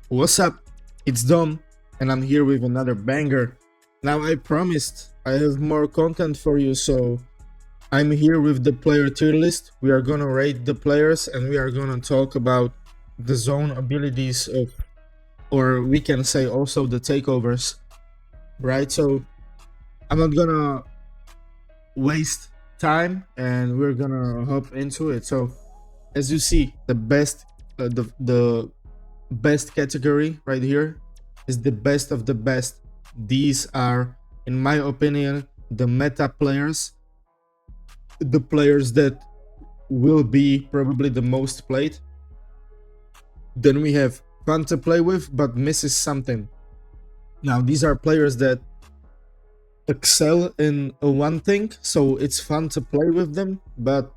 What's up? It's Dom, and I'm here with another banger. Now, I promised I have more content for you, so I'm here with the player tier list. We are gonna rate the players and we are gonna talk about the zone abilities of, or we can say also the takeovers, right? So, I'm not gonna waste time and we're gonna hop into it. So, as you see, the best category right here is the best of the best. These are, in my opinion, the meta players, the players that will be probably the most played. Then we have fun to play with but misses something. Now these are players that excel in one thing, so it's fun to play with them, but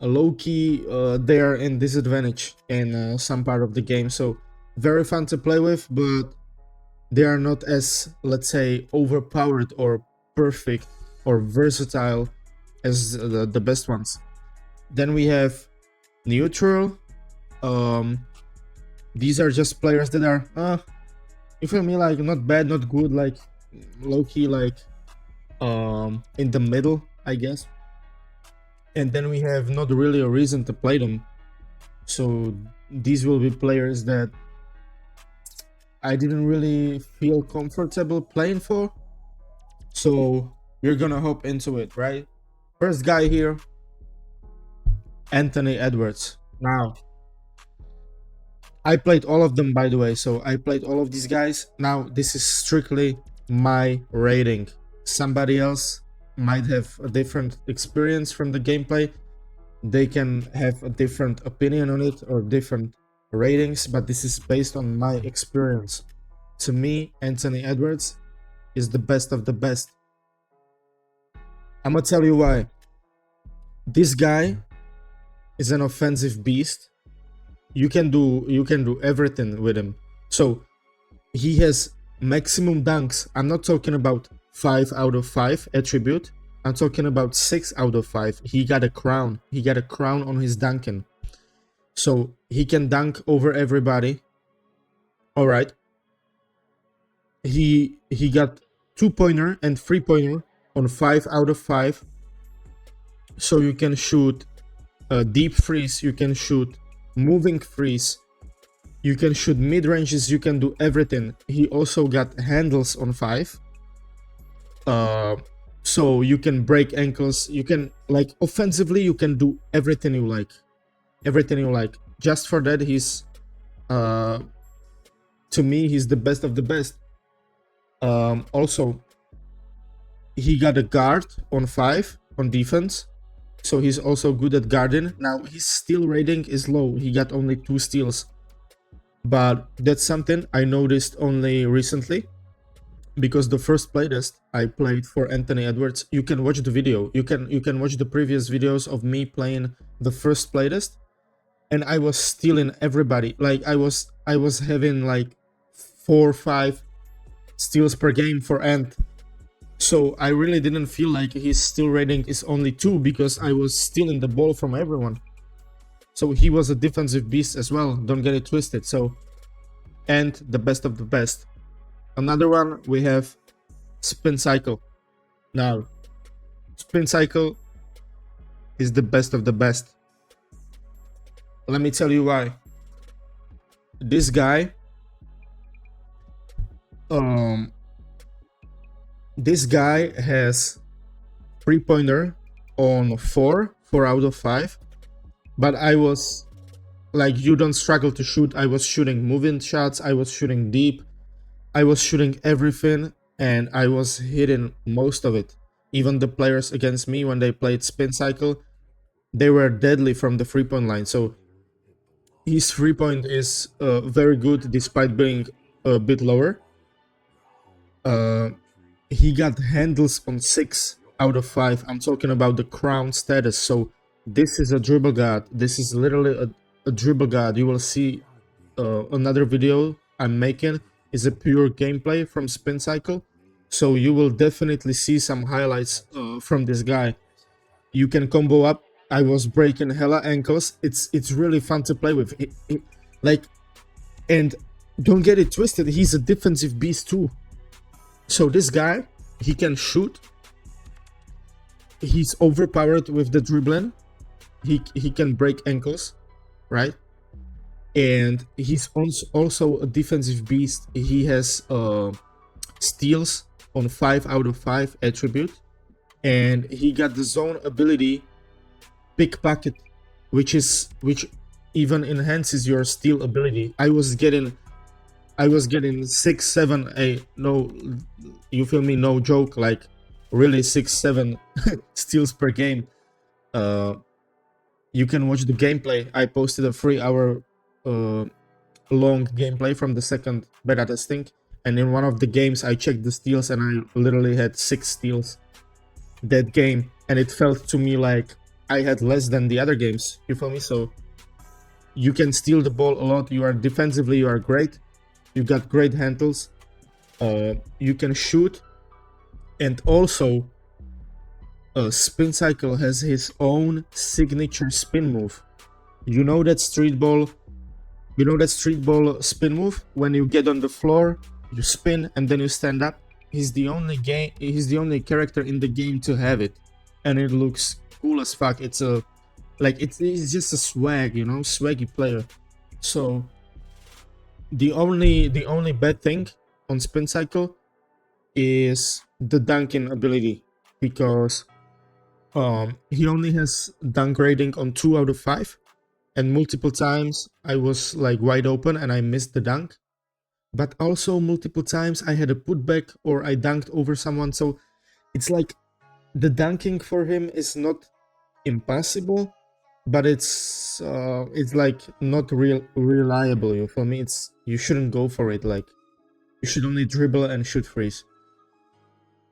low-key they are in disadvantage in some part of the game. So very fun to play with, but they are not as, let's say, overpowered or perfect or versatile as the best ones. Then we have neutral. These are just players that are you feel me, like not bad, not good, like low-key, like in the middle, I guess. And then we have not really a reason to play them, so these will be players that I didn't really feel comfortable playing for. So we're gonna hop into it, right? First guy here, Anthony Edwards. Now, I played all of them, by the way, so I played all of these guys. Now, this is strictly my rating. Somebody else might have a different experience from the gameplay. They can have a different opinion on it or different ratings, but this is based on my experience. To me, Anthony Edwards is the best of the best. I'm gonna tell you why. This guy is an offensive beast. You can do everything with him. So he has maximum dunks. I'm not talking about 5 out of 5 attribute. I'm talking about 6 out of 5. He got a crown. He got a crown on his dunking. So he can dunk over everybody. All right. He got 2-pointer and 3-pointer on 5 out of 5. So you can shoot deep freeze. You can shoot moving freeze. You can shoot mid ranges. You can do everything. He also got handles on 5. So you can break ankles. You can, like, offensively, you can do everything you like. Everything you like. Just for that, he's to me, he's the best of the best. Also, he got a guard on 5 on defense, so he's also good at guarding. Now his steal rating is low. He got only 2 steals, but that's something I noticed only recently, because the first playtest I played for Anthony Edwards, you can watch the video. You can watch the previous videos of me playing the first playtest, and I was stealing everybody. Like I was having like 4 or 5 steals per game for Ant. So I really didn't feel like his steal rating is only 2, because I was stealing the ball from everyone. So he was a defensive beast as well, don't get it twisted. So, and the best of the best. Another one, we have Spin Cycle. Now, Spin Cycle is the best of the best. Let me tell you why. This guy, this guy has 3-pointer on 4 out of 5. But I was like, you don't struggle to shoot. I was shooting moving shots. I was shooting deep. I was shooting everything, and I was hitting most of it. Even the players against me, when they played Spin Cycle, they were deadly from the 3-point line. So his 3-point is very good despite being a bit lower. He got handles on 6 out of 5. I'm talking about the crown status. So this is a dribble god. This is literally a dribble god. You will see another video I'm making is a pure gameplay from Spin Cycle. So you will definitely see some highlights from this guy. You can combo up. I was breaking hella ankles. It's really fun to play with. Like, and don't get it twisted, he's a defensive beast too. So this guy, he can shoot. He's overpowered with the dribbling. He can break ankles, right? And he's also a defensive beast. He has steals on 5 out of 5 attribute, and he got the zone ability pickpocket, which even enhances your steal ability. I was getting 6, 7, no, you feel me, no joke, like really 6, 7 steals per game. You can watch the gameplay. I posted a 3-hour long gameplay from the second beta testing, and in one of the games I checked the steals and I literally had 6 steals that game, and it felt to me like I had less than the other games, you feel me? So you can steal the ball a lot. You are defensively, you are great. You got great handles. You can shoot, and also Spin Cycle has his own signature spin move. You know that street ball spin move? When you get on the floor, you spin and then you stand up. He's the only character in the game to have it, and it looks cool as fuck. It's just a swag, you know, swaggy player. So the only bad thing on Spin Cycle is the dunking ability, because he only has dunk rating on 2 out of 5, and multiple times I was like wide open and I missed the dunk, but also multiple times I had a putback or I dunked over someone. So it's like the dunking for him is not impossible, but it's like not reliable. You for me, you shouldn't go for it. Like, you should only dribble and shoot freeze.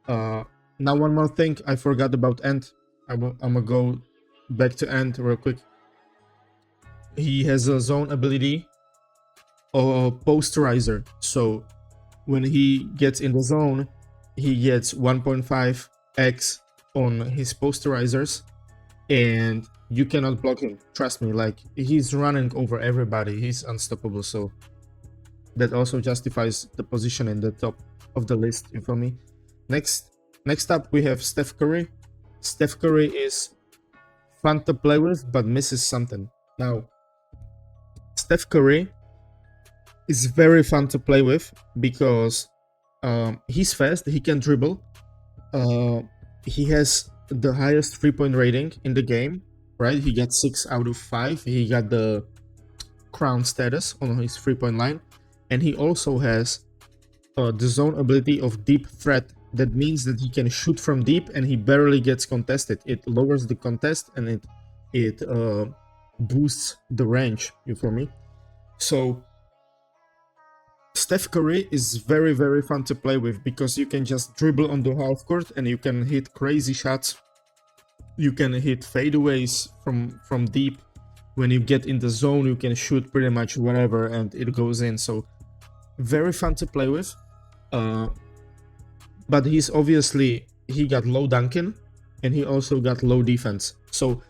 Now one more thing I forgot about Ant. I'm gonna go back to Ant real quick. He has a zone ability or posterizer. So when he gets in the zone, he gets 1.5x on his posterizers, and you cannot block him. Trust me, like, he's running over everybody. He's unstoppable. So that also justifies the position in the top of the list, you feel me? Next up we have Steph Curry. Steph Curry is fun to play with, but misses something. Now, Steph Curry is very fun to play with because he's fast, he can dribble, he has the highest 3-point rating in the game, right? He got 6 out of 5. He got the crown status on his 3-point line, and he also has the zone ability of deep threat. That means that he can shoot from deep and he barely gets contested. It lowers the contest and it boosts the range, you feel me? So Steph Curry is very, very fun to play with because you can just dribble on the half court and you can hit crazy shots. You can hit fadeaways from deep. When you get in the zone, you can shoot pretty much whatever and it goes in. So very fun to play with. But he got low dunking and he also got low defense. So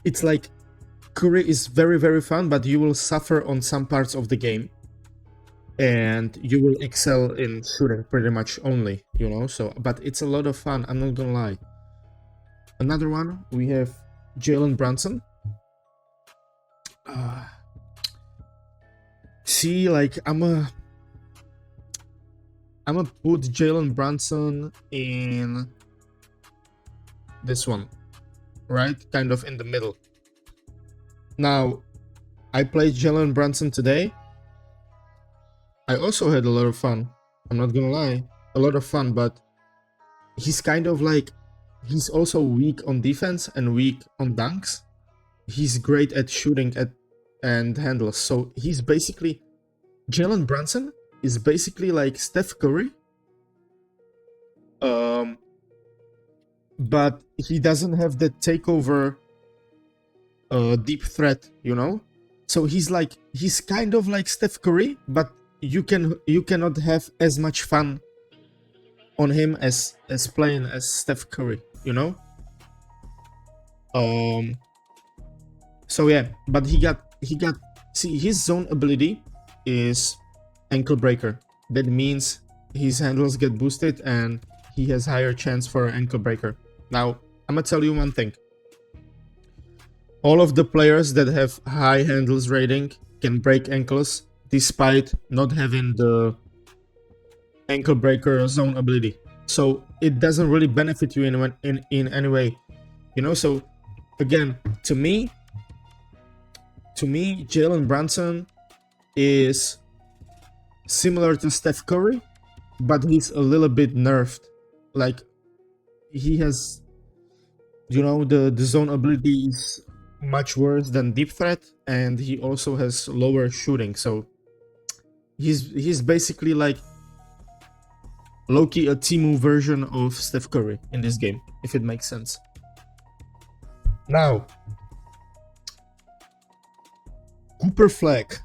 it's like Curry is very, very fun, but you will suffer on some parts of the game. And you will excel in shooting pretty much only, you know? So, but it's a lot of fun, I'm not gonna lie. Another one, we have Jalen Brunson. See, like, I'm gonna put Jalen Brunson in this one, right? Kind of in the middle. Now, I played Jalen Brunson today. I also had a lot of fun. I'm not gonna lie, a lot of fun, but he's kind of like, he's also weak on defense and weak on dunks. He's great at shooting and handles. So he's basically, Jalen Brunson is basically like Steph Curry, but he doesn't have the takeover deep threat, you know? So he's kind of like Steph Curry, but you cannot have as much fun on him as playing as Steph Curry, you know? So yeah, but he got see, his zone ability is ankle breaker. That means his handles get boosted and he has higher chance for an ankle breaker. Now, I'm gonna tell you one thing. All of the players that have high handles rating can break ankles despite not having the ankle breaker zone ability. So it doesn't really benefit you in any way. You know, so again, to me, Jalen Brunson is similar to Steph Curry, but he's a little bit nerfed. Like, he has, you know, the zone ability is much worse than deep threat, and he also has lower shooting. So he's basically like low-key a Temu version of Steph Curry in this game, if it makes sense. Now, Cooper Flag.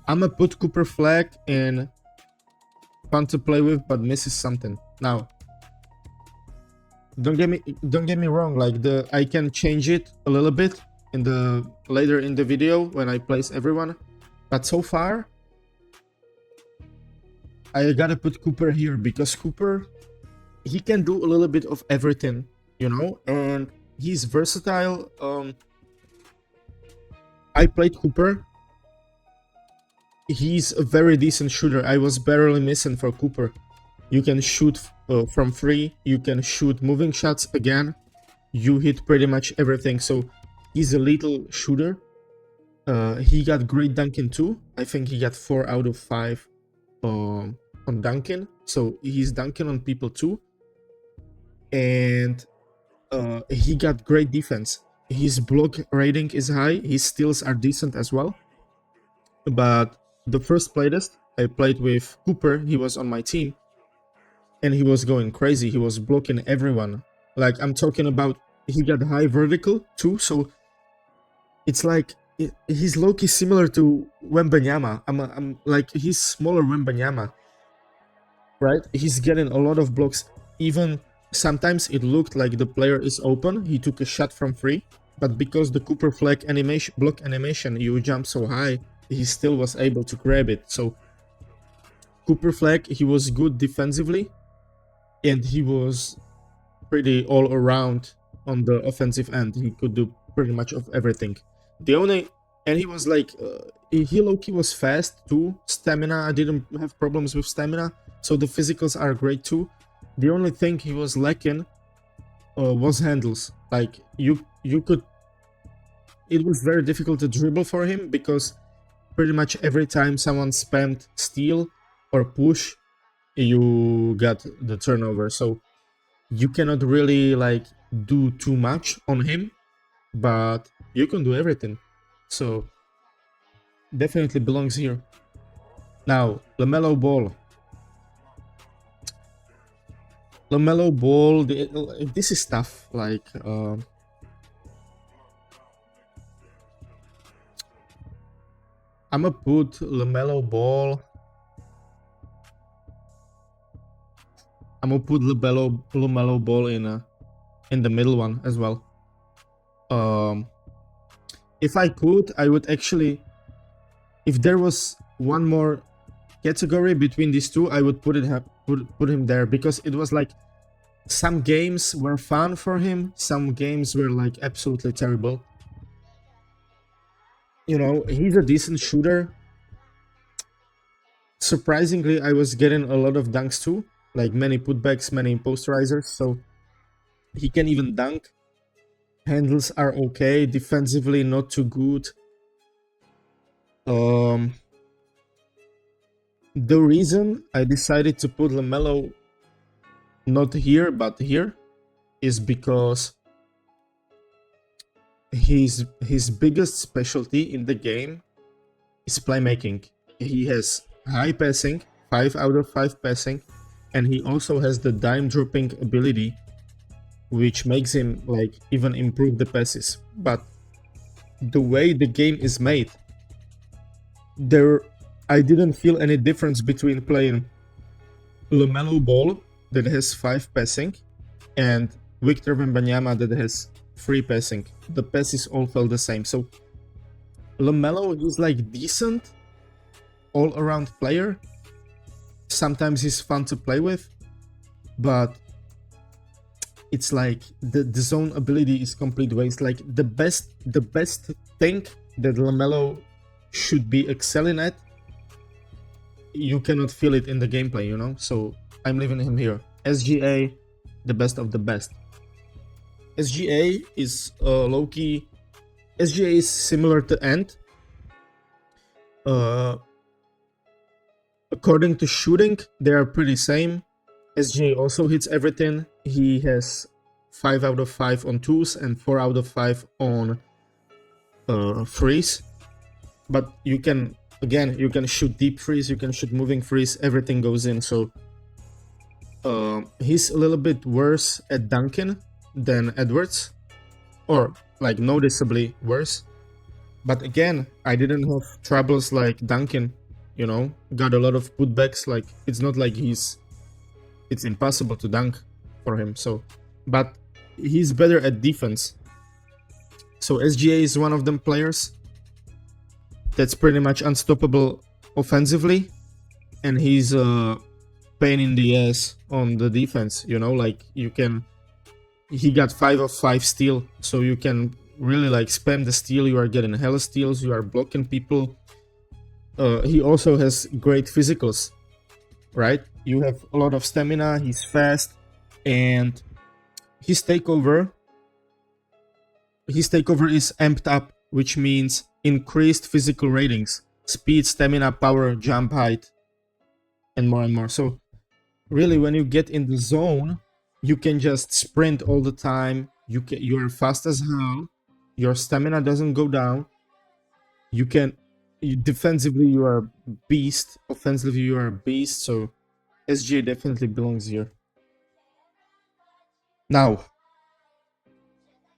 I'ma put Cooper Flag in fun to play with, but misses something. Now, don't get me wrong. Like, I can change it a little bit in the later in the video when I place everyone, but so far I gotta put Cooper here because Cooper, he can do a little bit of everything, you know, and he's versatile. I played Cooper. He's a very decent shooter. I was barely missing for Cooper. You can shoot from free. You can shoot moving shots again. You hit pretty much everything. So he's a lethal shooter. He got great dunking too. I think he got 4 out of 5 on dunking. So he's dunking on people too. And he got great defense. His block rating is high. His steals are decent as well. But the first playtest I played with Cooper, he was on my team. And he was going crazy. He was blocking everyone. Like, I'm talking about, he got high vertical too. So it's like, he's low-key similar to Wembanyama. I'm like, he's smaller Wembanyama. Right? He's getting a lot of blocks. Even sometimes it looked like the player is open. He took a shot from free. But because the Cooper Flag animation, block animation, you jump so high, he still was able to grab it. So Cooper Flag, he was good defensively. And he was pretty all around on the offensive end. He could do pretty much of everything. And he was like, he low-key was fast too. Stamina, I didn't have problems with stamina. So the physicals are great too. The only thing he was lacking was handles. Like, you could, it was very difficult to dribble for him because pretty much every time someone spammed steal or push, you got the turnover. So you cannot really like do too much on him, but you can do everything. So definitely belongs here. Now, LaMelo Ball. LaMelo Ball, this is tough. Like, I'm gonna put LaMelo Ball. I'm gonna put LaMelo Ball in the middle one as well. If I could, I would actually, if there was one more category between these two, I would put him there, because it was like some games were fun for him, some games were like absolutely terrible. You know, he's a decent shooter. Surprisingly, I was getting a lot of dunks too, like many putbacks, many posterizers, so he can even dunk. Handles are okay, defensively not too good. The reason I decided to put LaMelo not here but here is because his biggest specialty in the game is playmaking. He has high passing, 5 out of 5 passing, and he also has the dime dropping ability, which makes him like even improve the passes. But the way the game is made, I didn't feel any difference between playing LaMelo Ball that has 5 passing and Victor Wembanyama that has 3 passing. The passes all felt the same. So LaMelo is like decent, all-around player. Sometimes he's fun to play with, but it's like the zone ability is complete waste. Like the best thing that LaMelo should be excelling at, you cannot feel it in the gameplay, you know? So I'm leaving him here. SGA, the best of the best. SGA is low-key. SGA is similar to Ant. According to shooting, they are pretty same. SGA also hits everything. He has 5 out of 5 on twos and 4 out of 5 on threes. But you can, again, you can shoot deep threes, you can shoot moving threes, everything goes in. So he's a little bit worse at dunking than Edwards, or like noticeably worse. But again, I didn't have troubles like Duncan, you know, got a lot of putbacks. Like it's not like it's impossible to dunk for him. So, but he's better at defense. So SGA is one of them players that's pretty much unstoppable offensively, and he's a pain in the ass on the defense, you know, like he got 5 of 5 steal, so you can really like spam the steal. You are getting hella steals, you are blocking people. He also has great physicals, right? You have a lot of stamina, he's fast, and his takeover is amped up, which means increased physical ratings, speed, stamina, power, jump height, and more. So really, when you get in the zone, you can just sprint all the time. You're fast as hell. Your stamina doesn't go down. Defensively you are a beast. Offensively you are a beast. So SGA definitely belongs here. Now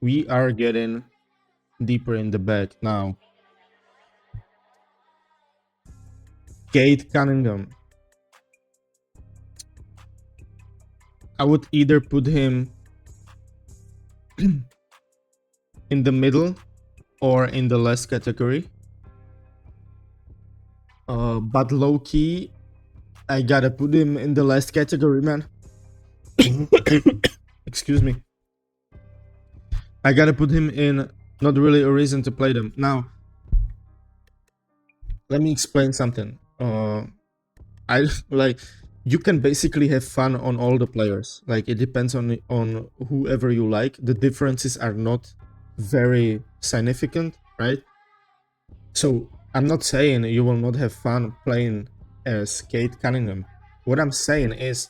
we are getting deeper in the bag now. Cade Cunningham. I would either put him in the middle or in the last category. But low-key, I gotta put him in the last category, man. Excuse me. I gotta put him in, not really a reason to play them. Now, let me explain something. I like, you can basically have fun on all the players. Like it depends on whoever you like. The differences are not very significant, right? So I'm not saying you will not have fun playing as Cade Cunningham. What I'm saying is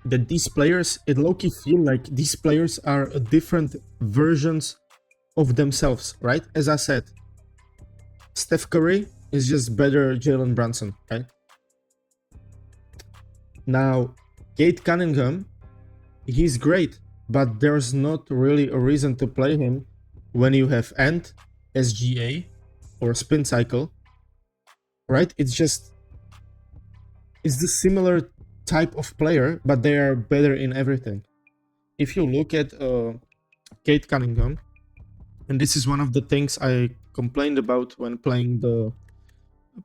that these players, it low-key feel like these players are different versions of themselves, right? As I said, Steph Curry is just better Jalen Brunson, right? Now, Cade Cunningham, he's great, but there's not really a reason to play him when you have Ant, SGA, or Spin Cycle, right? It's the similar type of player, but they are better in everything. If you look at Cade Cunningham, and this is one of the things I complained about when playing the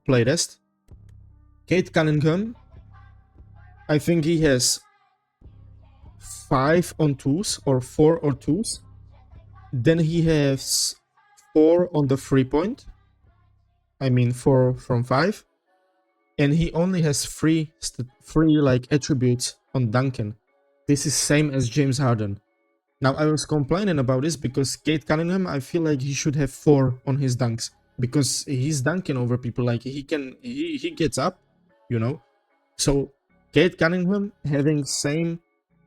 playtest, Cade Cunningham, I think he has 5 on twos or 4 on twos. Then he has 4 on the 3-point. I mean 4 from 5. And he only has 3 like attributes on Duncan. This is same as James Harden. Now I was complaining about this because Cade Cunningham, I feel like he should have 4 on his dunks, because he's dunking over people. Like he gets up, you know. So Cade Cunningham having same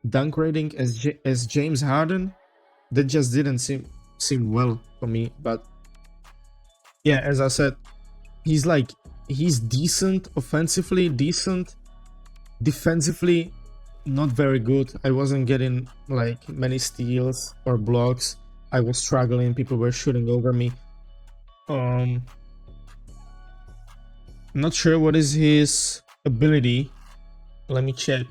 dunk rating as James Harden, that just didn't seem well for me. But yeah, as I said, he's decent offensively, decent defensively, not very good. I wasn't getting like many steals or blocks. I was struggling. People were shooting over me. Not sure what is his ability. Let me check.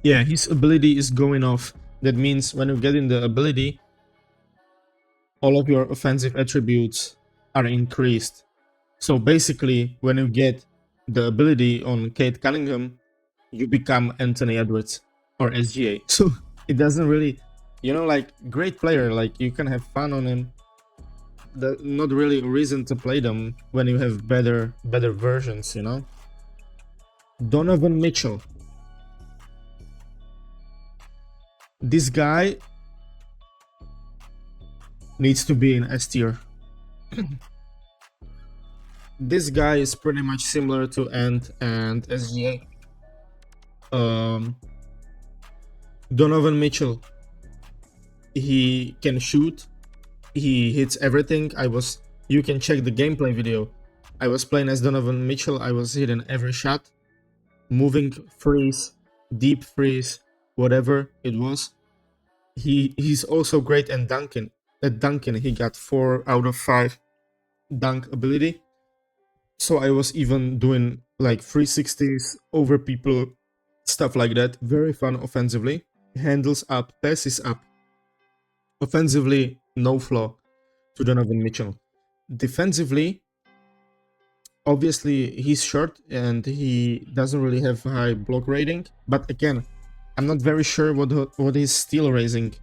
Yeah, his ability is going off. That means when you get in the ability, all of your offensive attributes are increased. So basically, when you get the ability on Kate Cunningham, you become Anthony Edwards or SGA. So it doesn't really, like great player, like you can have fun on him. Not really a reason to play them when you have better versions. Donovan Mitchell. This guy needs to be in S tier. This guy is pretty much similar to Ant and SGA. Donovan Mitchell, he can shoot, he hits everything. You can check the gameplay video. I was playing as Donovan Mitchell, I was hitting every shot, moving freeze, deep freeze, whatever it was. He's also great at dunking. At dunking, he got 4 out of 5 dunk ability. So I was even doing like 360s over people, stuff like that. Very fun offensively. Handles up, passes up. Offensively, no flaw to Donovan Mitchell. Defensively, obviously he's short and he doesn't really have high block rating. But again, I'm not very sure what his steal rating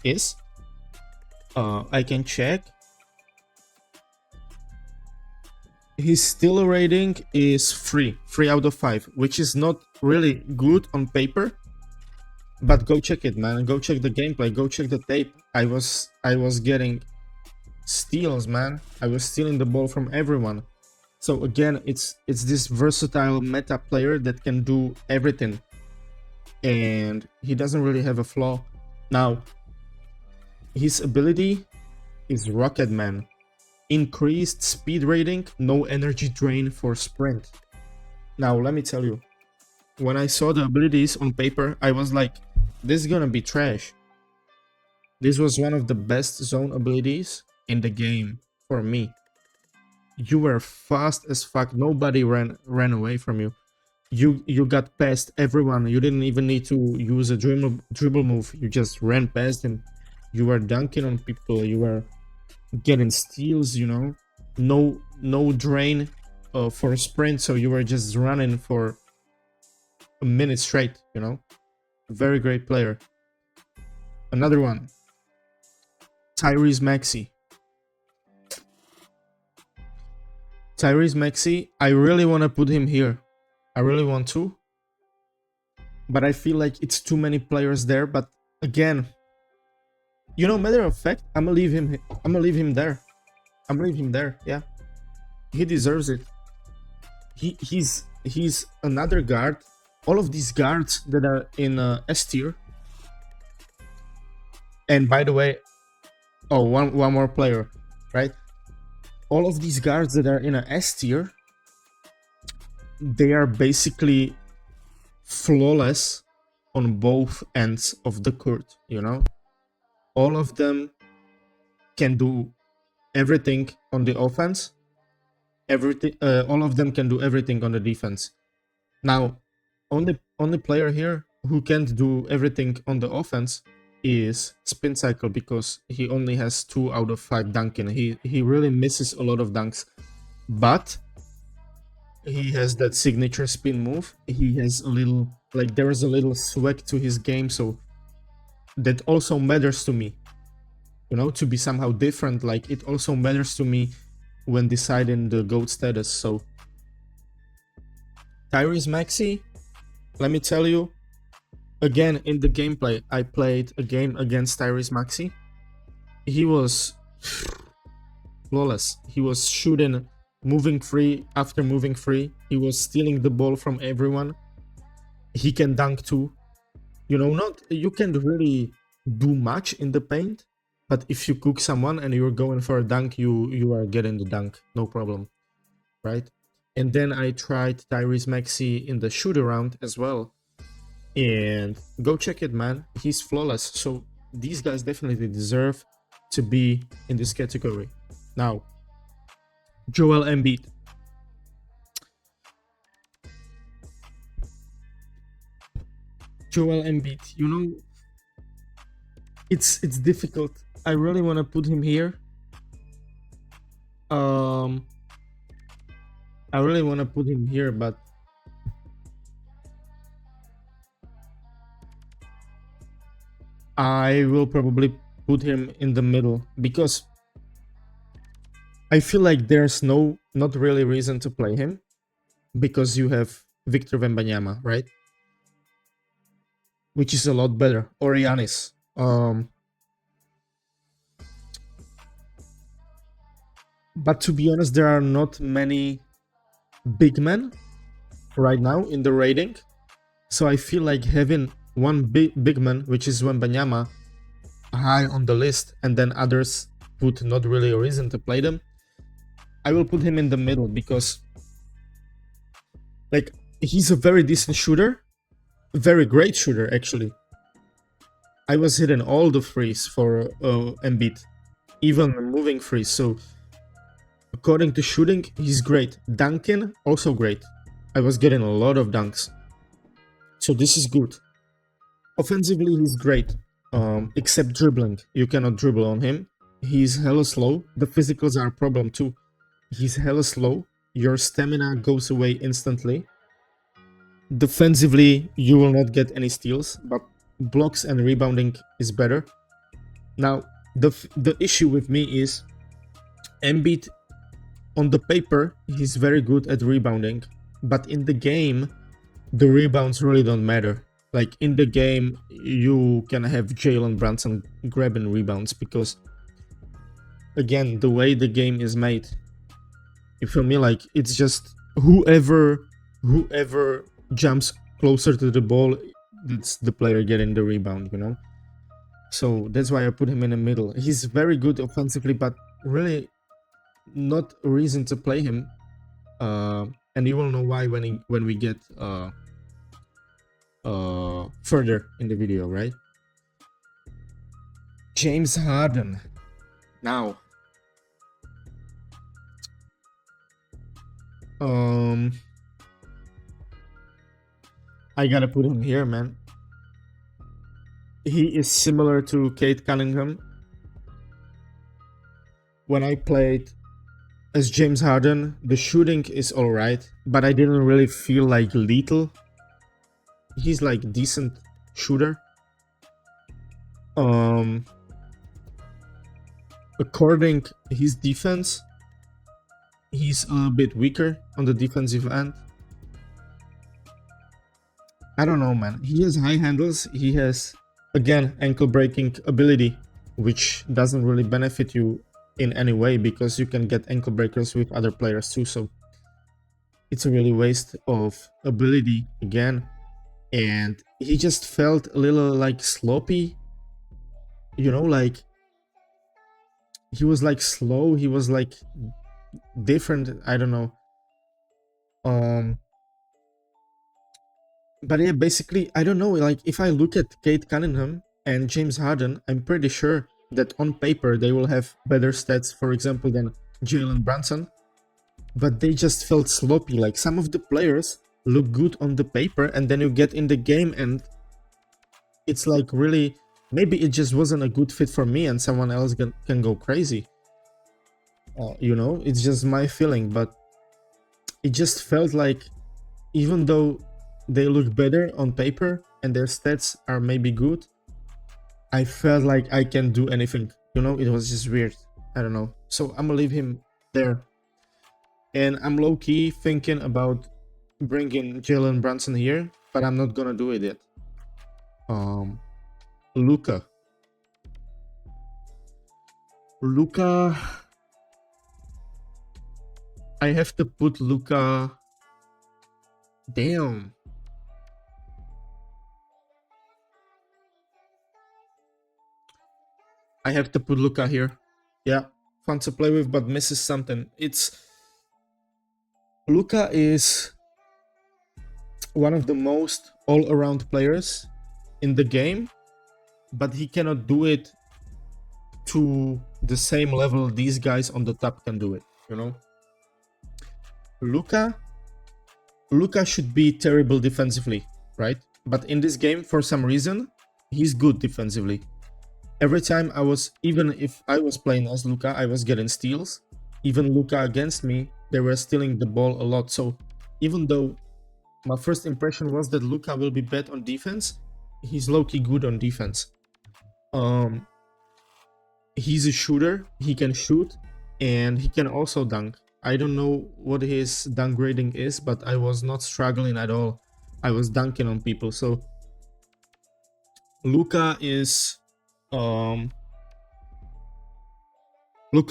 is. I can check. His steal rating is 3 out of 5, which is not really good on paper. But go check it, man. Go check the gameplay. Go check the tape. I was getting steals, man. I was stealing the ball from everyone. So again, it's this versatile meta player that can do everything, and he doesn't really have a flaw. Now, his ability is Rocket Man. Increased speed rating, no energy drain for sprint. Now, let me tell you, when I saw the abilities on paper, I was like, this is gonna be trash. This was one of the best zone abilities in the game for me. You were fast as fuck. Nobody ran away from you. You got past everyone. You didn't even need to use a dribble move. You just ran past him. You were dunking on people. You were getting steals. No drain for a sprint. So you were just running for a minute straight. Very great player. Another one, Tyrese Maxey. Tyrese Maxey, I really want to put him here. I really want to. But I feel like it's too many players there. But again, matter of fact, I'm gonna leave him there. I'm gonna leave him there. Yeah. He deserves it. He's another guard. All of these guards that are in S tier. And by the way, one more player, right? All of these guards that are in a S tier, they are basically flawless on both ends of the court, All of them can do everything on the offense. All of them can do everything on the defense. Now, only player here who can't do everything on the offense is Spin Cycle, because he only has 2 out of 5 dunking. He really misses a lot of dunks, but he has that signature spin move. He has a little, there is a little swag to his game, so that also matters to me, to be somehow different. It also matters to me when deciding the GOAT status. So Tyrese Maxey, let me tell you, again, in the gameplay, I played a game against Tyrese Maxey. He was flawless. He was shooting, moving free after moving free. He was stealing the ball from everyone. He can dunk too. You can't really do much in the paint, but if you cook someone and you're going for a dunk, you are getting the dunk, no problem, right? And then I tried Tyrese Maxey in the shoot around as well. And go check it, man. He's flawless. So these guys definitely deserve to be in this category. Now, Joel Embiid. Joel Embiid. You know, it's difficult. I really want to put him here. Um, I really want to put him here, but I will probably put him in the middle because I feel like there's not really reason to play him because you have Victor Wembanyama, right? Which is a lot better, or Giannis. But to be honest, there are not many big men right now in the rating, so I feel like having one big man, which is Wembanyama, high on the list, and then others put not really a reason to play them. I will put him in the middle because, like, he's a very decent shooter, very great shooter actually. I was hitting all the threes for Embiid, even moving threes. So according to shooting, he's great. Dunking, also great. I was getting a lot of dunks. So this is good. Offensively, he's great. Except dribbling. You cannot dribble on him. He's hella slow. The physicals are a problem too. He's hella slow. Your stamina goes away instantly. Defensively, you will not get any steals, but blocks and rebounding is better. Now, the issue with me is Embiid, on the paper, he's very good at rebounding, but in the game, the rebounds really don't matter. Like, in the game, you can have Jalen Brunson grabbing rebounds because, again, the way the game is made, you feel me? Like, it's just whoever jumps closer to the ball, it's the player getting the rebound, you know? So that's why I put him in the middle. He's very good offensively, but really not a reason to play him. And you will know why when we get further in the video, right? James Harden. Now, I gotta put him here, man. He is similar to Cade Cunningham. When I played as James Harden, the shooting is alright, but I didn't really feel like lethal. He's like decent shooter. According his defense, he's a bit weaker on the defensive end. I don't know, man. He has high handles. He has, again, ankle breaking ability, which doesn't really benefit you in any way because you can get ankle breakers with other players too. So it's a really waste of ability again. And he just felt a little like sloppy, you know, like he was like slow. He was like different. I don't know. But yeah, basically, I don't know, like, if I look at Cade Cunningham and James Harden, I'm pretty sure that on paper they will have better stats, for example, than Jalen Brunson. But they just felt sloppy. Like, some of the players look good on the paper, and then you get in the game and it's like really, maybe it just wasn't a good fit for me and someone else can go crazy. You know, it's just my feeling, but it just felt like even though they look better on paper and their stats are maybe good, I felt like I can't do anything, you know. It was just weird. I don't know, so I'm gonna leave him there. And I'm low-key thinking about bringing Jalen Brunson here, but I'm not gonna do it yet. Luka, I have to put Luka. Damn. I have to put Luka here. Yeah, fun to play with, but misses something. Luka is one of the most all-around players in the game, but he cannot do it to the same level these guys on the top can do it, you know? Luka should be terrible defensively, right? But in this game, for some reason, he's good defensively. Every time even if I was playing as Luka, I was getting steals. Even Luka against me, they were stealing the ball a lot. So even though my first impression was that Luka will be bad on defense, he's low-key good on defense. He's a shooter, he can shoot, and he can also dunk. I don't know what his dunk grading is, but I was not struggling at all. I was dunking on people. So Luka is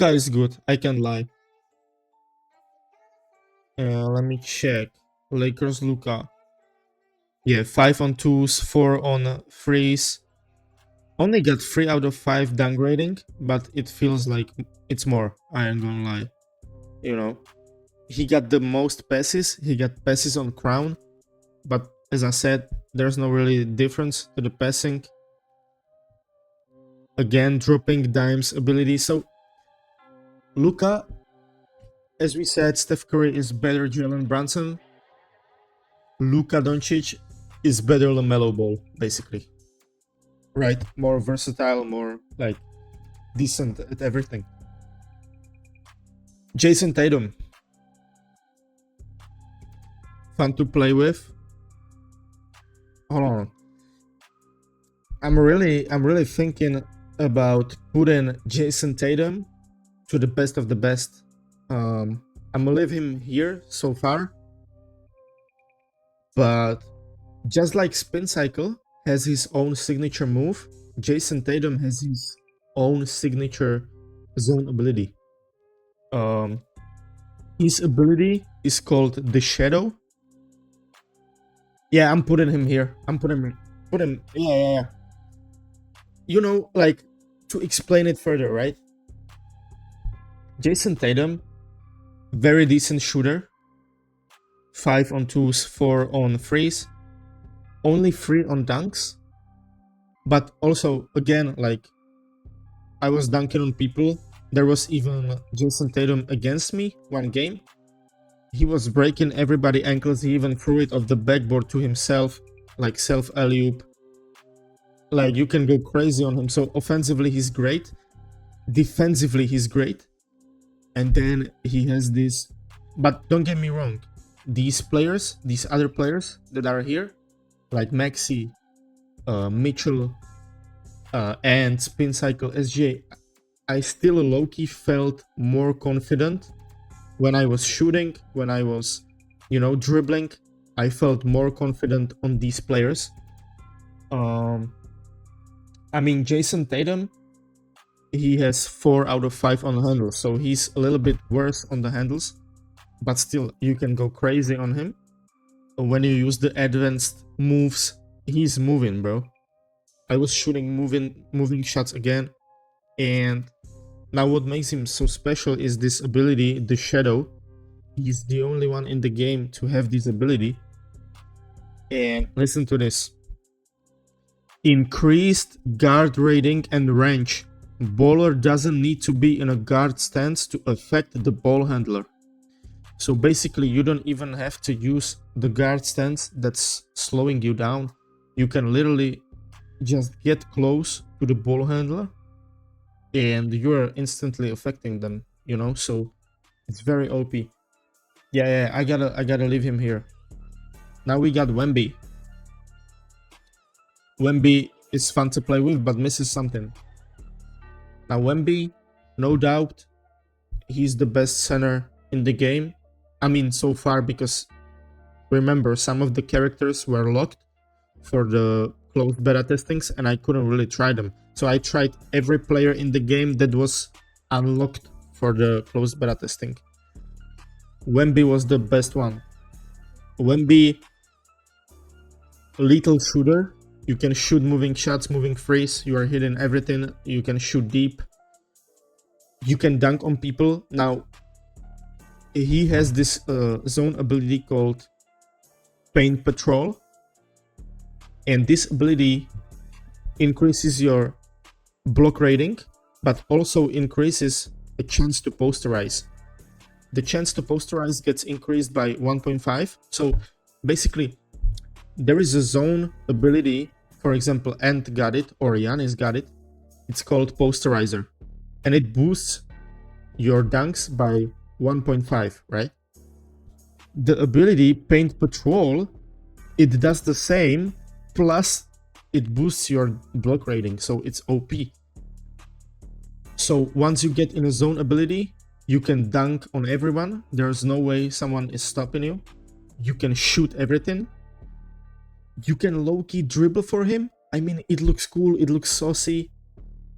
good, I can't lie. Let me check. Lakers Luka. Yeah, 5 on 2s, 4 on 3s. Only got 3 out of 5 dunk grading, but it feels like it's more, I ain't gonna lie. You know, he got the most passes, he got passes on Crown, but as I said, there's no really difference to the passing. Again, dropping dimes ability. So Luka, as we said, Steph Curry is better Jalen Brunson. Luka Doncic is better LaMelo Ball, basically. Right, more versatile, more like decent at everything. Jason Tatum, fun to play with. Hold on, I'm really thinking about putting Jason Tatum to the best of the best. I'm gonna leave him here so far, but just like Spin Cycle has his own signature move, Jason Tatum has his own signature zone ability. His ability is called the Shadow. Yeah, I'm putting him here. Yeah. You know, like, to explain it further, right? Jason Tatum, very decent shooter. 5 on 2s, 4 on 3s. Only 3 on dunks. But also, again, like, I was dunking on people. There was even Jason Tatum against me one game. He was breaking everybody's ankles. He even threw it off the backboard to himself, like self alley-oop. Like, you can go crazy on him. So offensively, he's great. Defensively, he's great. And then he has this. But don't get me wrong. These players, these other players that are here, like Maxi, Mitchell, and Spin Cycle SJ, I still low-key felt more confident when I was shooting, when I was, dribbling. I felt more confident on these players. I mean, Jason Tatum, he has 4 out of 5 on the handles, so he's a little bit worse on the handles, but still, you can go crazy on him. When you use the advanced moves, he's moving, bro. I was shooting moving shots again, and now what makes him so special is this ability, the Shadow. He's the only one in the game to have this ability. And listen to this. Increased guard rating and range. Baller doesn't need to be in a guard stance to affect the ball handler. So basically, you don't even have to use the guard stance that's slowing you down. You can literally just get close to the ball handler and you're instantly affecting them, so it's very OP. Yeah, I gotta leave him here. Now we got Wemby. Wemby is fun to play with, but misses something. Now Wemby, no doubt, he's the best center in the game. I mean, so far, because remember, some of the characters were locked for the closed beta testings, and I couldn't really try them. So I tried every player in the game that was unlocked for the closed beta testing. Wemby was the best one. Wemby, lethal shooter. You can shoot moving shots, moving threes. You are hitting everything. You can shoot deep. You can dunk on people. Now, he has this zone ability called Paint Patrol. And this ability increases your block rating, but also increases a chance to posterize. The chance to posterize gets increased by 1.5. So basically, there is a zone ability, for example, Ant got it or Giannis got it. It's called Posterizer, and it boosts your dunks by 1.5, right? The ability Paint Patrol, it does the same, plus it boosts your block rating, so it's OP. So once you get in a zone ability, you can dunk on everyone. There's no way someone is stopping you. You can shoot everything. You can low-key dribble for him. I mean, it looks cool, it looks saucy,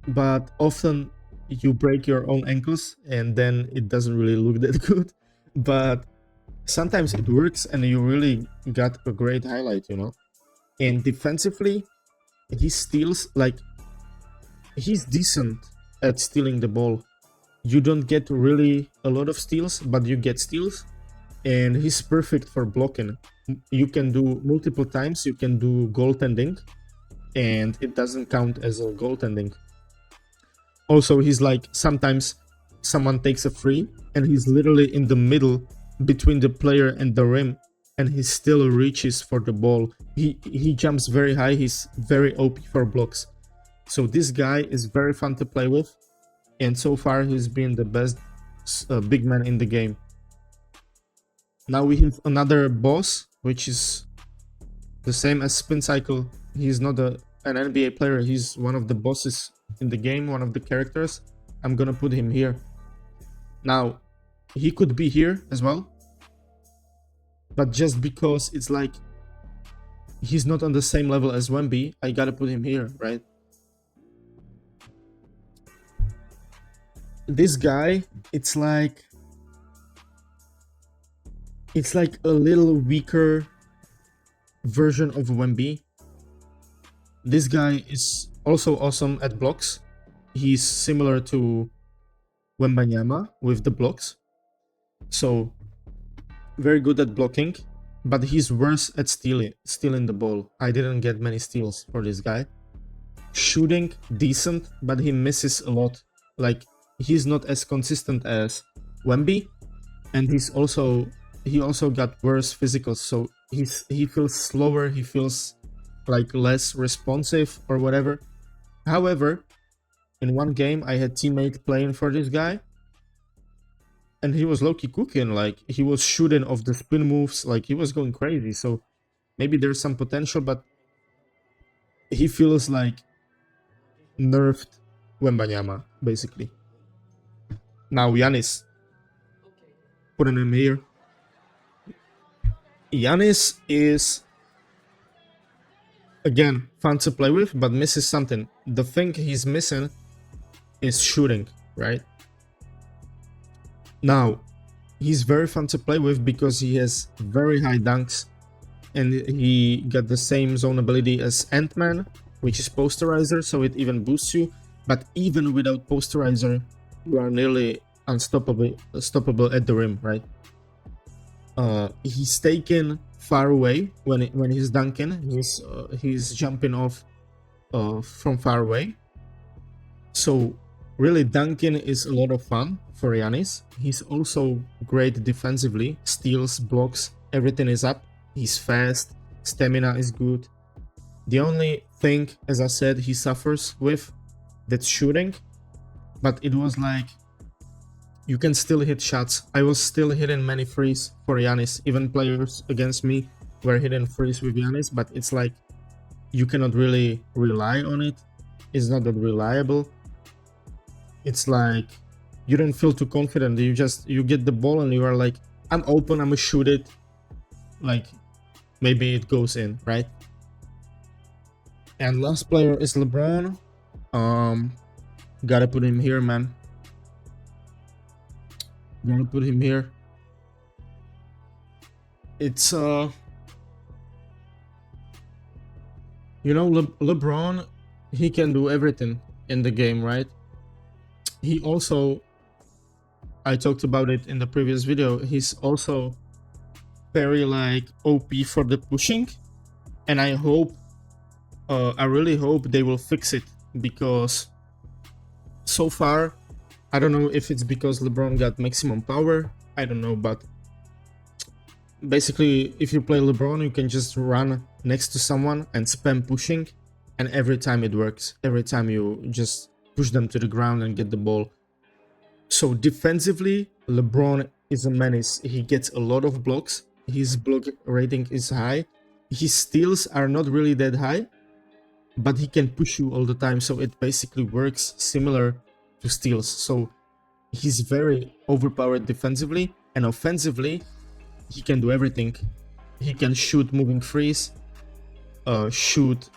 but often you break your own ankles and then it doesn't really look that good. But sometimes it works and you really got a great highlight, you know. And defensively, he steals, like, he's decent at stealing the ball. You don't get really a lot of steals, but you get steals, and he's perfect for blocking. You can do multiple times, you can do goaltending, and it doesn't count as a goaltending. Also, he's like, sometimes someone takes a free and he's literally in the middle between the player and the rim, and he still reaches for the ball. He jumps very high, he's very OP for blocks. So this guy is very fun to play with, and so far he's been the best big man in the game. Now we have another boss, which is the same as Spin Cycle. He's not an NBA player, he's one of the bosses in the game, one of the characters. I'm gonna put him here. Now, he could be here as well, but just because it's like he's not on the same level as Wemby, I gotta put him here, right? This guy, it's like a little weaker version of Wemby. This guy is also awesome at blocks. He's similar to Wembanyama with the blocks. So very good at blocking, but he's worse at stealing the ball. I didn't get many steals for this guy. Shooting decent, but he misses a lot. Like, he's not as consistent as Wemby, and he also got worse physicals. So he feels slower, he feels like less responsive or whatever. However, in one game I had teammate playing for this guy, and he was low-key cooking. Like, he was shooting off the spin moves, like he was going crazy. So maybe there's some potential, but he feels like nerfed Wembanyama, basically. Now Giannis, putting him here. Giannis is, again, fun to play with, but misses something. The thing he's missing is shooting, right? Now, he's very fun to play with because he has very high dunks, and he got the same zone ability as Ant-Man, which is Posterizer, so it even boosts you. But even without Posterizer, you are nearly unstoppable at the rim, right? He's taken far away when he's dunking. He's jumping off from far away. So really, dunking is a lot of fun for Giannis. He's also great defensively. Steals, blocks, everything is up. He's fast, stamina is good. The only thing, as I said, he suffers with, that's shooting. But it was like, you can still hit shots. I was still hitting many threes for Giannis. Even players against me were hitting threes with Giannis, but it's like, you cannot really rely on it. It's not that reliable. It's like, you don't feel too confident. You get the ball and you are like, I'm open, I'm gonna shoot it. Like, maybe it goes in, right? And last player is LeBron. Gotta put him here, man. Gotta put him here. It's you know, LeBron, he can do everything in the game, right? He also, I talked about it in the previous video, he's also very like OP for the pushing, and I really hope they will fix it, because so far, I don't know if it's because LeBron got maximum power, I don't know, but Basically, if you play LeBron, you can just run next to someone and spam pushing, and every time it works. Every time you just push them to the ground and get the ball. So defensively, LeBron is a menace. He gets a lot of blocks. His block rating is high. His steals are not really that high, but he can push you all the time. So it basically works similar to steals. So he's very overpowered defensively, and offensively, he can do everything. He can shoot moving freeze, shoot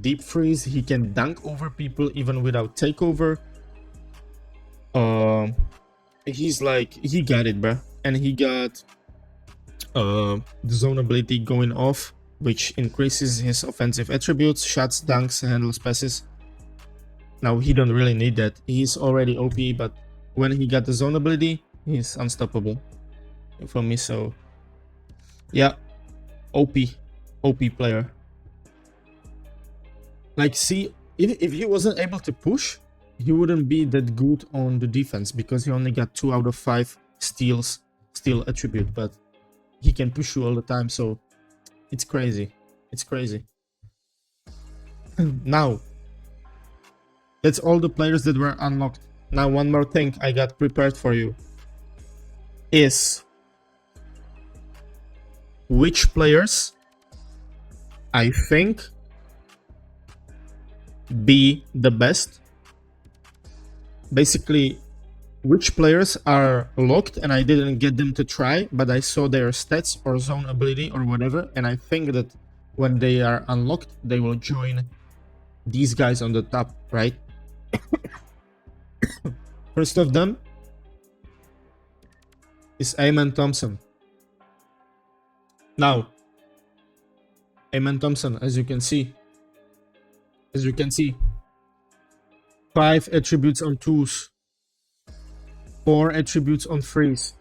deep freeze. He can dunk over people even without takeover. He's like, he got it, bruh. And he got the zone ability going off, which increases his offensive attributes, shots, dunks, handles, passes. Now he don't really need that. He's already OP, but when he got the zone ability, he's unstoppable for me. So yeah, OP player. Like, see, if he wasn't able to push, he wouldn't be that good on the defense because he only got 2 out of 5 steal attribute, but he can push you all the time, so it's crazy. It's crazy. Now, that's all the players that were unlocked. Now, one more thing I got prepared for you is which players I think be the best. Basically, which players are locked and I didn't get them to try, but I saw their stats or zone ability or whatever, and I think that when they are unlocked, they will join these guys on the top, right? First of them is Amen Thompson. Now, Amen Thompson, as you can see, 5 attributes on 2s, 4 attributes on 3s.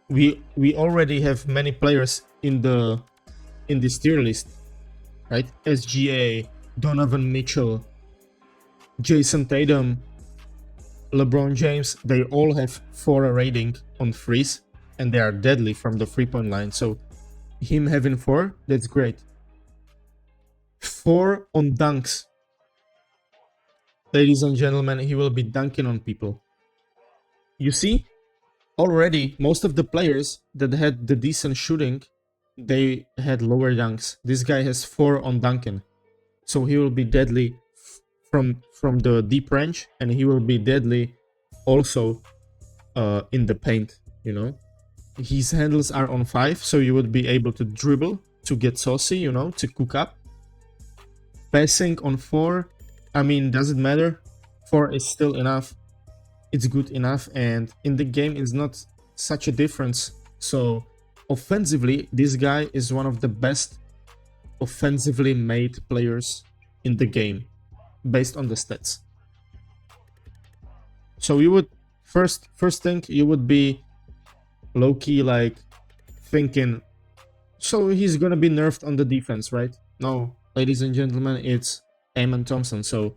We already have many players in this tier list, right? SGA, Donovan Mitchell, Jason Tatum, LeBron James. They all have 4 rating on 3s, and they are deadly from the 3-point line. So him having 4, that's great. 4 on dunks. Ladies and gentlemen, he will be dunking on people. You see, already most of the players that had the decent shooting, they had lower dunks. This guy has 4 on dunking. So he will be deadly from the deep range, and he will be deadly also in the paint, you know. His handles are on 5, so you would be able to dribble, to get saucy, you know, to cook up. Passing on 4, I mean, does it matter? 4 is still enough. It's good enough, and in the game it's not such a difference. So offensively, this guy is one of the best offensively made players in the game based on the stats. So you would first thing, you would be low-key like thinking, so he's gonna be nerfed on the defense, right? No, ladies and gentlemen, it's Amen Thompson. So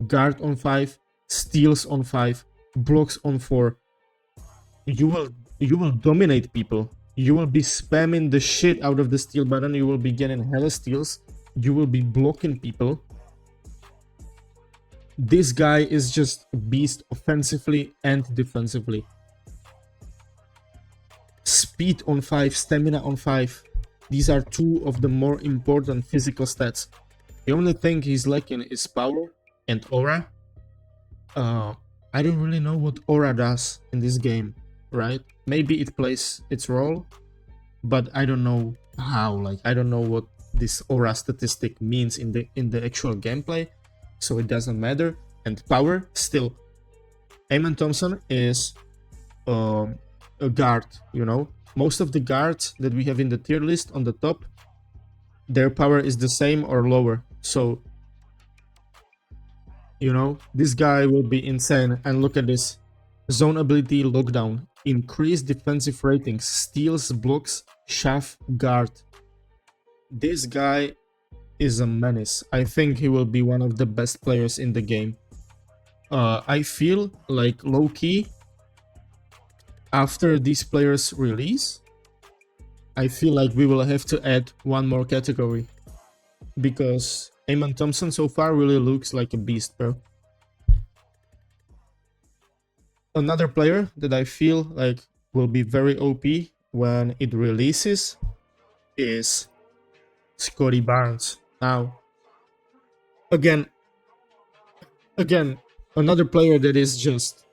guard on 5, steals on 5, blocks on 4. You will dominate people. You will be spamming the shit out of the steal button. You will be getting hella steals. You will be blocking people. This guy is just a beast offensively and defensively. Speed on 5, stamina on 5. These are 2 of the more important physical stats. The only thing he's lacking is power and aura. I don't really know what aura does in this game, right? Maybe it plays its role, but I don't know how. Like, I don't know what this aura statistic means in the actual gameplay, so it doesn't matter. And power, still, Amen Thompson is a guard, you know. Most of the guards that we have in the tier list on the top, their power is the same or lower. So, you know, this guy will be insane. And look at this. Zone ability, lockdown, increased defensive ratings, steals, blocks, shove, guard. This guy is a menace. I think he will be one of the best players in the game. I feel like low-key, after these players release, I feel like we will have to add one more category, because Amen Thompson so far really looks like a beast, bro. Another player that I feel like will be very OP when it releases is Scotty Barnes. Now, again, another player that is just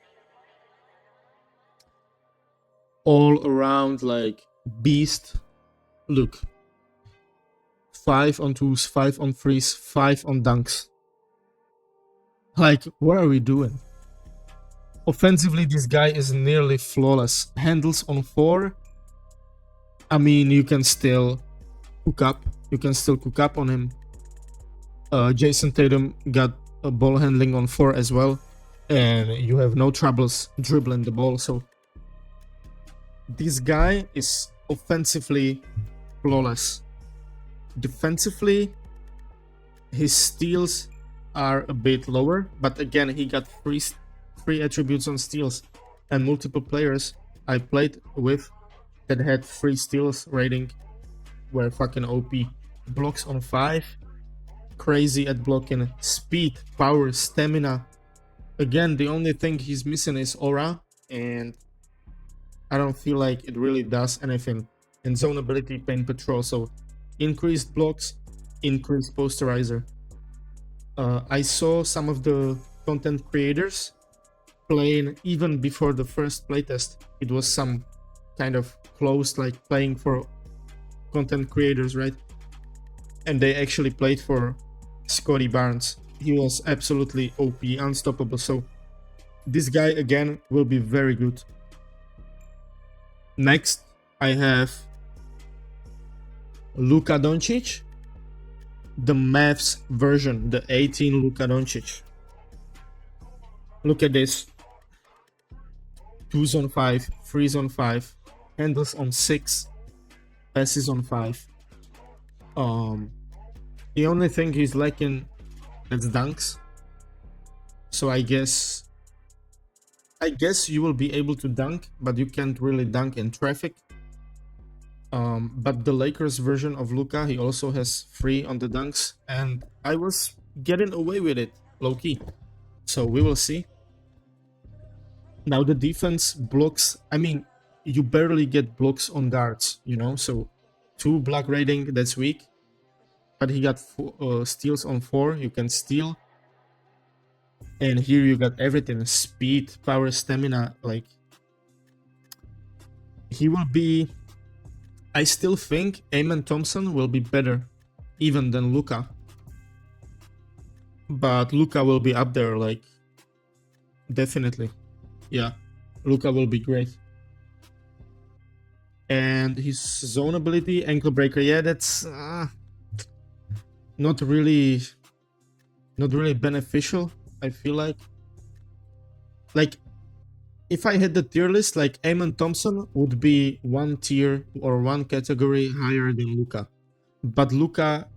all around like beast. Look, 5 on 2s, 5 on 3s, 5 on dunks. Like, what are we doing? Offensively, this guy is nearly flawless. Handles on 4. I mean, you can still cook up. You can still cook up on him. Jason Tatum got a ball handling on 4 as well. And you have no troubles dribbling the ball. So this guy is offensively flawless. Defensively, his steals are a bit lower, but again, he got free attributes on steals, and multiple players I played with that had 3 steals rating were fucking OP. Blocks on 5, crazy at blocking, speed, power, stamina. Again, the only thing he's missing is aura, and I don't feel like it really does anything. And zone ability, paint patrol, so increased blocks, increased posterizer. I saw some of the content creators playing even before the first playtest. It was some kind of closed, like playing for content creators, right? And they actually played for Scotty Barnes. He was absolutely OP, unstoppable. So this guy again will be very good. Next, I have Luka Doncic, the Mavs version, the 18 Luka Doncic. Look at this. 2s on 5, 3s on 5, handles on 6, passes on 5. The only thing he's lacking is dunks. So I guess you will be able to dunk, but you can't really dunk in traffic. But the Lakers version of Luka, he also has 3 on the dunks, and I was getting away with it, low-key. So we will see. Now the defense blocks, I mean, you barely get blocks on guards, you know, so 2 block rating, that's weak. But he got steals on 4, you can steal. And here you got everything, speed, power, stamina, like... He will be... I still think Amen Thompson will be better even than Luka. But Luka will be up there, like... Definitely. Yeah, Luka will be great. And his zone ability, ankle breaker, yeah, that's not really beneficial, I feel like. Like, if I had the tier list, like, Amen Thompson would be 1 tier or 1 category higher than Luka. But Luka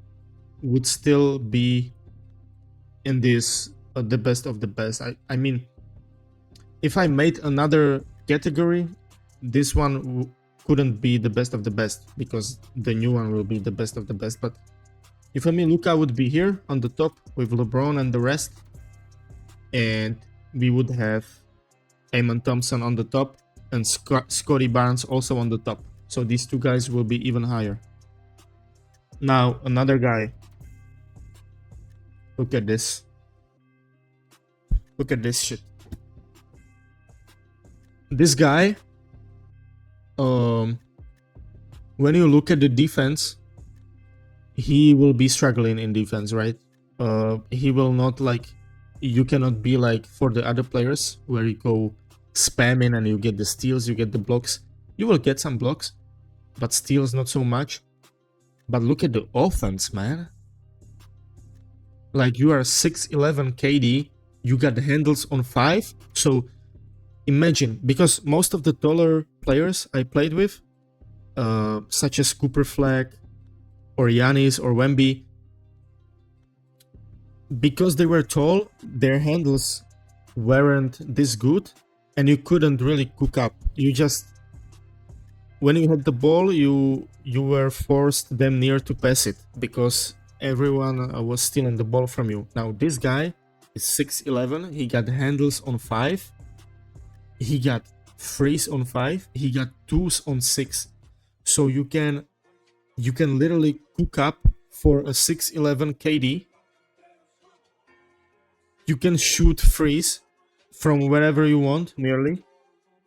would still be in this, the best of the best. I mean, if I made another category, this one couldn't be the best of the best, because the new one will be the best of the best. But if I mean, Luka would be here on the top with LeBron and the rest, and we would have Amen Thompson on the top and Scotty Barnes also on the top. So these 2 guys will be even higher. Now another guy. Look at this. Look at this shit. This guy, when you look at the defense, he will be struggling in defense, right? He will not, like, you cannot be like for the other players where you go spamming and you get the steals, you get the blocks. You will get some blocks, but steals not so much. But look at the offense, man. Like, you are 6'11 KD, you got the handles on 5, so imagine, because most of the taller players I played with, such as Cooper Flag or Giannis or Wemby, because they were tall, their handles weren't this good, and you couldn't really cook up. You just when you had the ball, you were forced damn near to pass it because everyone was stealing the ball from you. Now this guy is 6'11", he got handles on 5, he got freeze on 5, he got twos on 6. So you can literally cook up for a 6'11 KD. You can shoot freeze from wherever you want, nearly.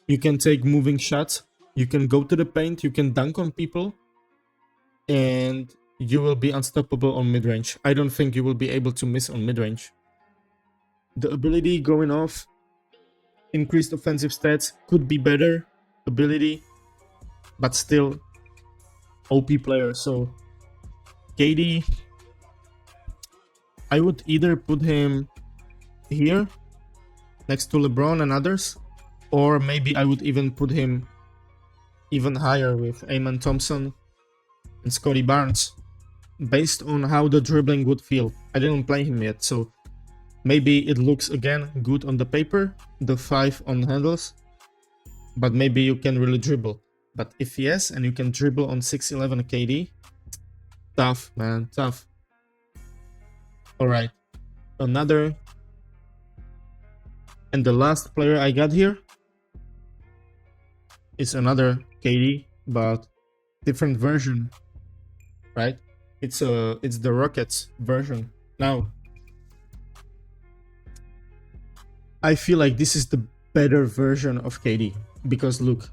You can take moving shots. You can go to the paint. You can dunk on people. And you will be unstoppable on mid-range. I don't think you will be able to miss on mid-range. The ability going off, increased offensive stats, could be better ability, but still OP player. So KD, I would either put him here next to LeBron and others, or maybe I would even put him even higher with Amen Thompson and Scotty Barnes, based on how the dribbling would feel. I didn't play him yet, so maybe it looks again good on the paper, the 5 on handles, but maybe you can really dribble. But if yes, and you can dribble on 6'11 KD, tough, man, tough. Alright, another, and the last player I got here is another KD, but different version, right? It's the Rockets version. Now, I feel like this is the better version of KD, because look,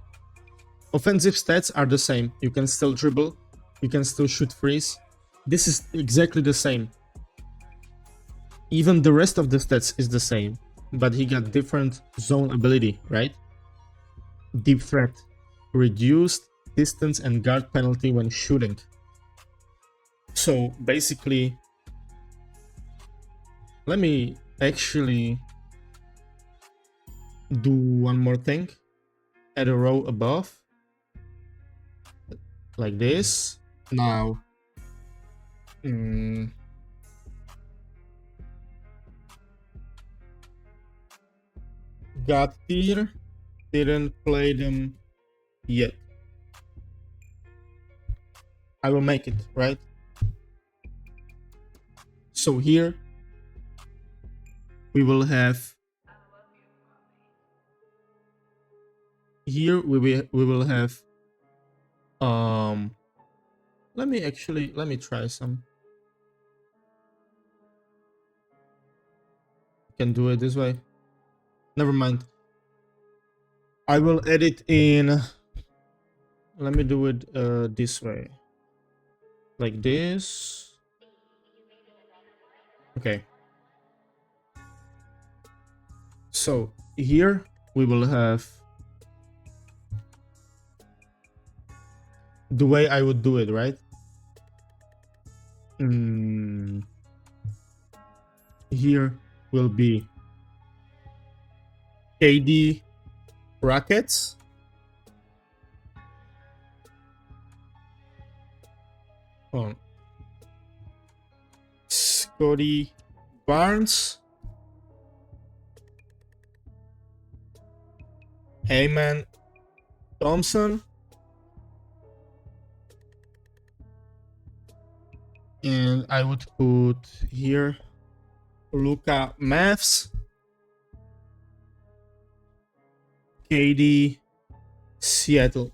offensive stats are the same. You can still dribble, you can still shoot freeze. This is exactly the same. Even the rest of the stats is the same, but he got different zone ability, right? Deep threat, reduced distance and guard penalty when shooting. So basically, let me actually do one more thing. Add a row above, like this. Now, got tier, didn't play them yet. I will make it, right? So here we will have, here we will have, let me try some. Can do it this way. Never mind. I will edit in. Let me do it this way. Like this. Okay. So here we will have the way I would do it, right? Here will be KD Rockets, Scotty Barnes, Amen Thompson, and I would put here Luka Mavs, KD Seattle.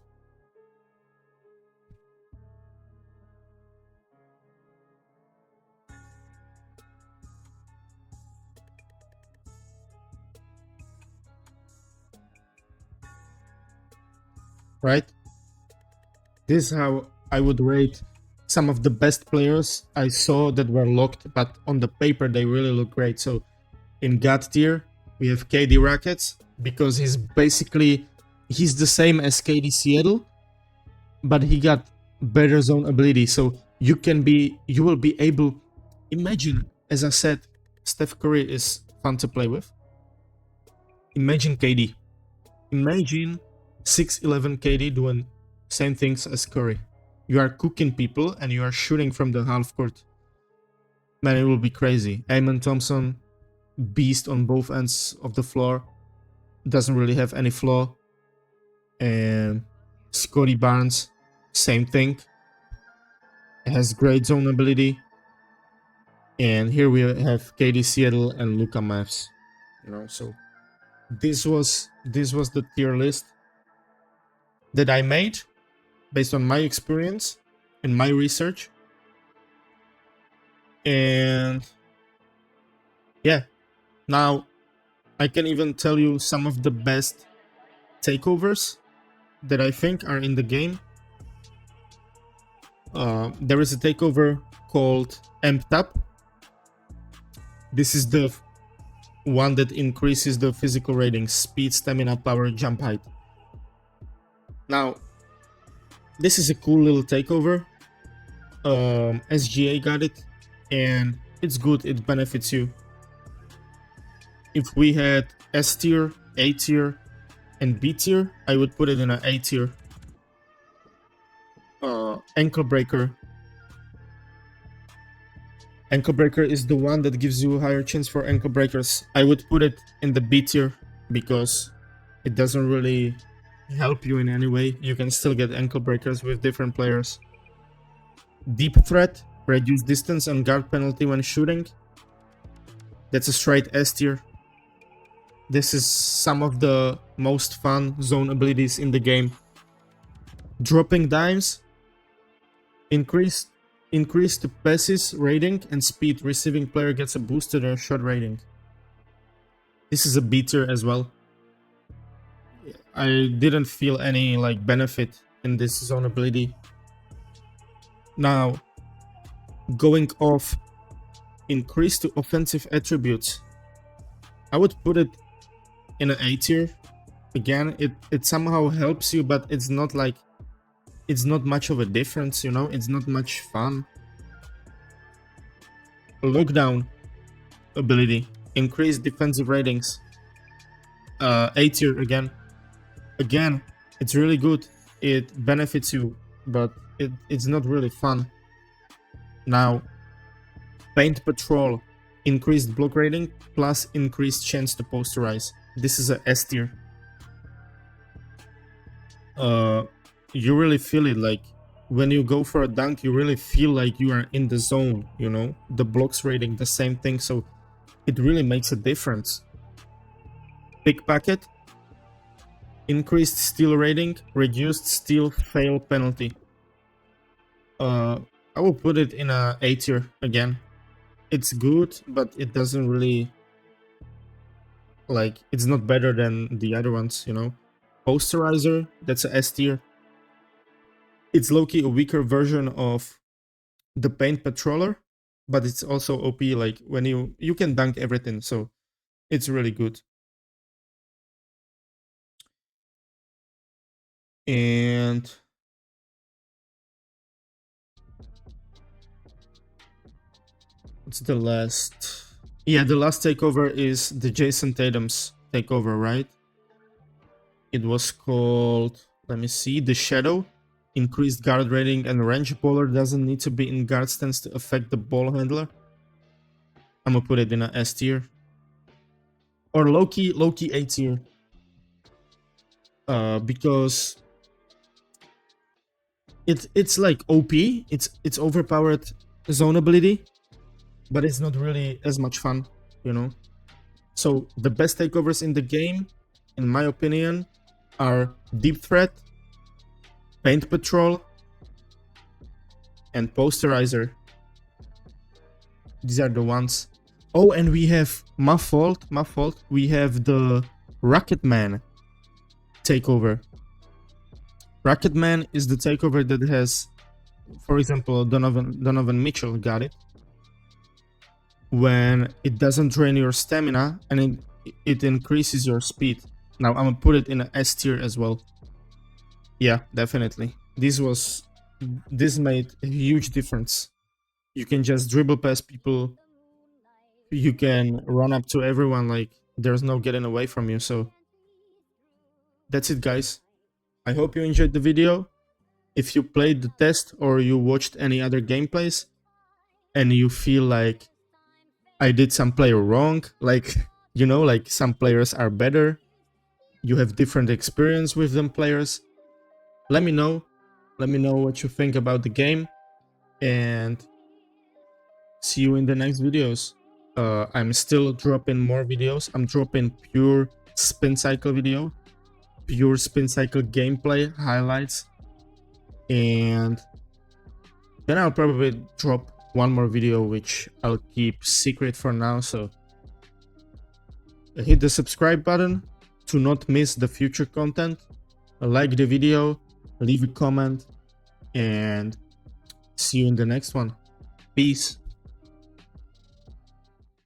Right? This is how I would rate some of the best players I saw that were locked, but on the paper they really look great. So in God tier, we have KD Rockets, because he's the same as KD Seattle, but he got better zone ability. So you will be able, imagine, as I said, Steph Curry is fun to play with. Imagine KD. Imagine 6'11 KD doing same things as Curry. You are cooking people and you are shooting from the half court. Man, it will be crazy. Amen Thompson, beast on both ends of the floor. Doesn't really have any flaw. And Scotty Barnes, same thing. It has great zone ability. And here we have KD Seattle and Luka Mavs. So this was the tier list that I made based on my experience and my research. And yeah, now I can even tell you some of the best takeovers that I think are in the game. There is a takeover called MTAP. This is the one that increases the physical rating: speed, stamina, power, jump height. Now, this is a cool little takeover. SGA got it, and it's good. It benefits you. If we had S tier, A tier, and B tier, I would put it in an A tier. Ankle breaker. Ankle breaker is the one that gives you a higher chance for ankle breakers. I would put it in the B tier because it doesn't really help you in any way. You can still get ankle breakers with different players. Deep threat, reduce distance and guard penalty when shooting. That's a straight S tier. This is some of the most fun zone abilities in the game. Dropping dimes, increase to passes rating and speed. Receiving player gets a boost to their shot rating. This is a B tier as well. I didn't feel any benefit in this zone ability. Now, going off increase to offensive attributes, I would put it in an A tier. Again, it somehow helps you, but it's not much of a difference, it's not much fun. Lockdown ability, increase defensive ratings, A tier again. Again, it's really good, it benefits you, but it's not really fun. Now, paint patrol, increased block rating plus increased chance to posterize. This is a S tier. You really feel it, when you go for a dunk, you really feel like you are in the zone, the blocks rating, the same thing, so it really makes a difference. Pickpocket, increased steal rating, reduced steal fail penalty. I will put it in a A tier again. It's good, but it doesn't really it's not better than the other ones, Posterizer, that's a S tier. It's low-key a weaker version of the paint patroller, but it's also OP, when you can dunk everything, so it's really good. And what's the last? Yeah, the last takeover is the Jason Tatum's takeover, right? It was called, let me see, the Shadow. Increased guard rating and range. Bowler doesn't need to be in guard stance to affect the ball handler. I'm gonna put it in a S tier. Or low-key A tier. Because it's OP, it's overpowered zone ability, but it's not really as much fun, So the best takeovers in the game, in my opinion, are Deep Threat, Paint Patrol, and Posterizer. These are the ones. Oh, and we have my fault. We have the Rocketman takeover. Rocketman is the takeover that has, for example, Donovan Mitchell got it. When it doesn't drain your stamina and it increases your speed. Now I'm gonna put it in an S tier as well. Yeah, definitely. This made a huge difference. You can just dribble past people. You can run up to everyone, there's no getting away from you. So that's it, guys. I hope you enjoyed the video. If you played the test or you watched any other gameplays and you feel like I did some player wrong, some players are better, you have different experience with them players, Let me know what you think about the game, and see you in the next videos. I'm still dropping more videos. I'm dropping pure spin cycle video, pure spin cycle gameplay highlights, and then I'll probably drop one more video which I'll keep secret for now. So hit the subscribe button to not miss the future content. Like the video, leave a comment, and see you in the next one. Peace.